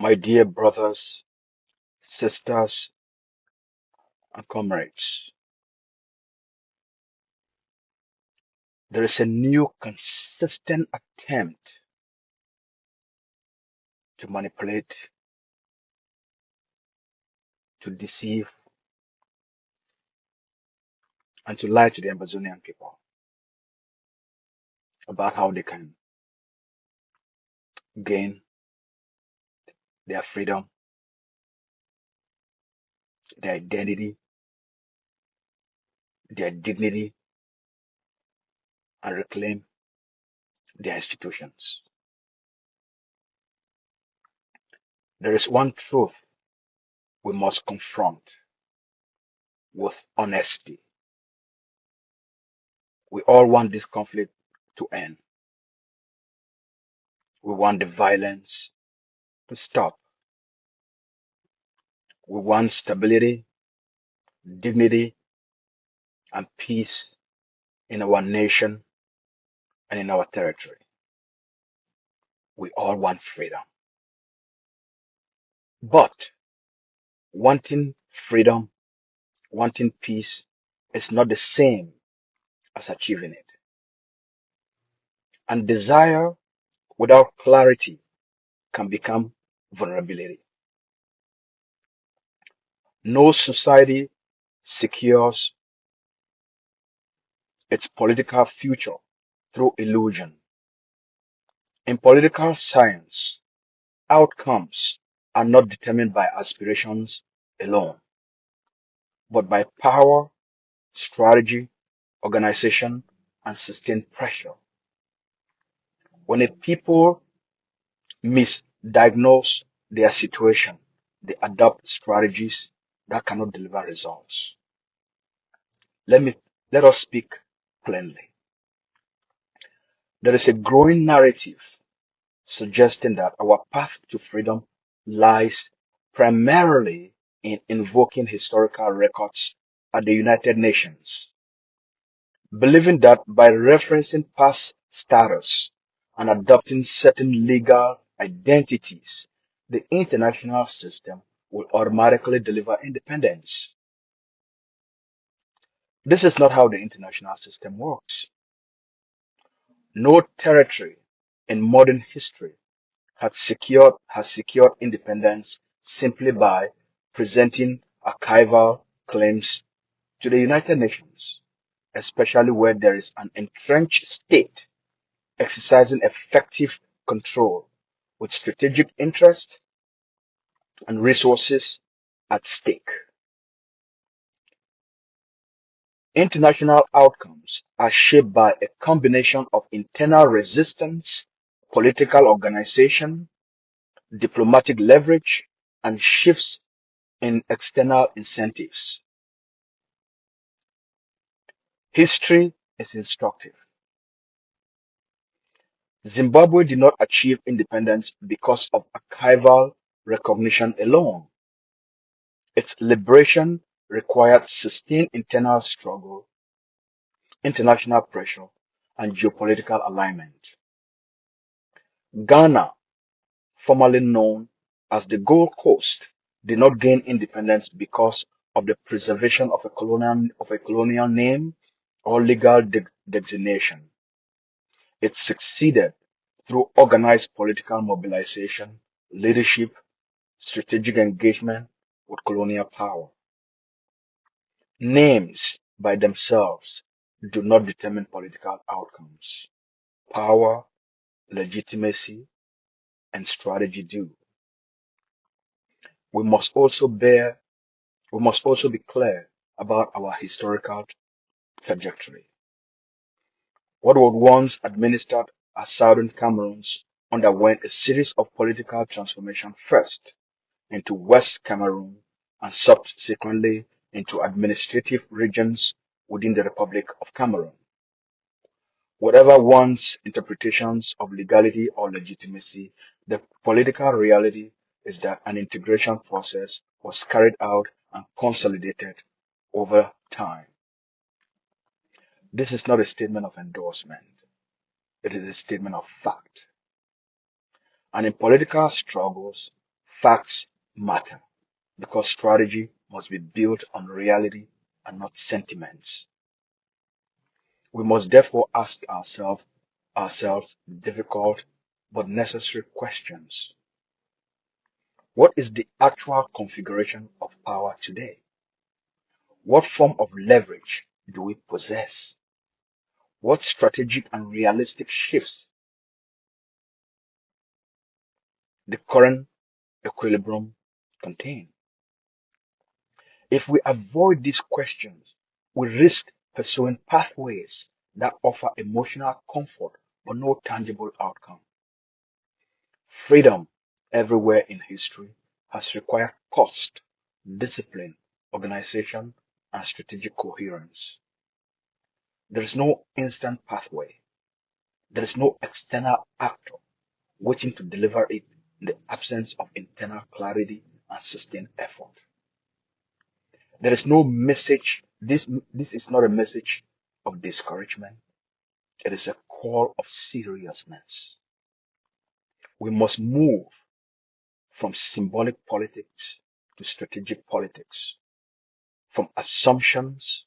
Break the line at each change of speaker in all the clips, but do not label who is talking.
My dear brothers, sisters, and comrades, there is a new consistent attempt to manipulate, to deceive, and to lie to the Amazonian people about how they can gain their freedom, their identity, their dignity, and reclaim their institutions. There is one truth we must confront with honesty. We all want this conflict to end. We want the violence to stop. We want stability, dignity, and peace in our nation and in our territory. We all want freedom. But wanting freedom, wanting peace is not the same as achieving it. And desire without clarity can become vulnerability. No society secures its political future through illusion. In political science, outcomes are not determined by aspirations alone, but by power, strategy, organization, and sustained pressure. When a people misdiagnose their situation, they adopt strategies that cannot deliver results. Let me let us speak plainly. There is a growing narrative suggesting that our path to freedom lies primarily in invoking historical records at the United Nations, believing that by referencing past status and adopting certain legal identities, the international system will automatically deliver independence. This is not how the international system works. No territory in modern history has secured independence simply by presenting archival claims to the United Nations, especially where there is an entrenched state exercising effective control with strategic interest and resources at stake. International outcomes are shaped by a combination of internal resistance, political organization, diplomatic leverage, and shifts in external incentives. History is instructive. Zimbabwe did not achieve independence because of archival recognition alone. Its liberation required sustained internal struggle, international pressure, and geopolitical alignment. Ghana, formerly known as the Gold Coast, did not gain independence because of the preservation of a colonial name or legal designation. It succeeded through organized political mobilization, leadership, strategic engagement with colonial power. Names by themselves do not determine political outcomes. Power, legitimacy, and strategy do. We must also bear, we must also be clear about our historical trajectory. What was once administered as Southern Cameroons underwent a series of political transformation first into West Cameroon and subsequently into administrative regions within the Republic of Cameroon. Whatever one's interpretations of legality or legitimacy, the political reality is that an integration process was carried out and consolidated over time. This is not a statement of endorsement. It is a statement of fact. And in political struggles, Facts matter because strategy must be built on reality and not sentiments. We must therefore ask ourselves difficult but necessary questions. What is the actual configuration of power today? What form of leverage do we possess? What strategic and realistic shifts the current equilibrium contain? If we avoid these questions, we risk pursuing pathways that offer emotional comfort but no tangible outcome. Freedom everywhere in history has required cost, discipline, organization, and strategic coherence. There is no instant pathway. There is no external actor waiting to deliver it in the absence of internal clarity and sustained effort. There is no message. This is not a message of discouragement. It is a call of seriousness. We must move from symbolic politics to strategic politics, from assumptions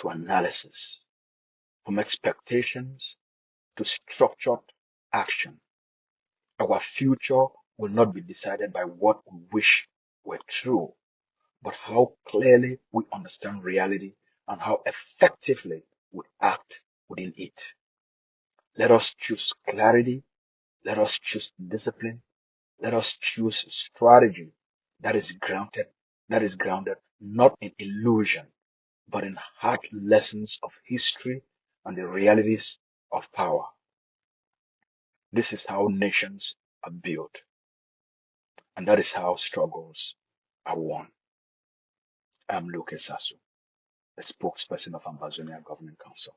to analysis, from expectations to structured action. Our future will not be decided by what we wish were true, but how clearly we understand reality and how effectively we act within it. Let us choose clarity. Let us choose discipline. Let us choose strategy that is grounded, not in illusion, but in hard lessons of history and the realities of power. This is how nations are built, and that is how struggles are won. I'm Lucas Sasso, the spokesperson of Ambazonia Government Council.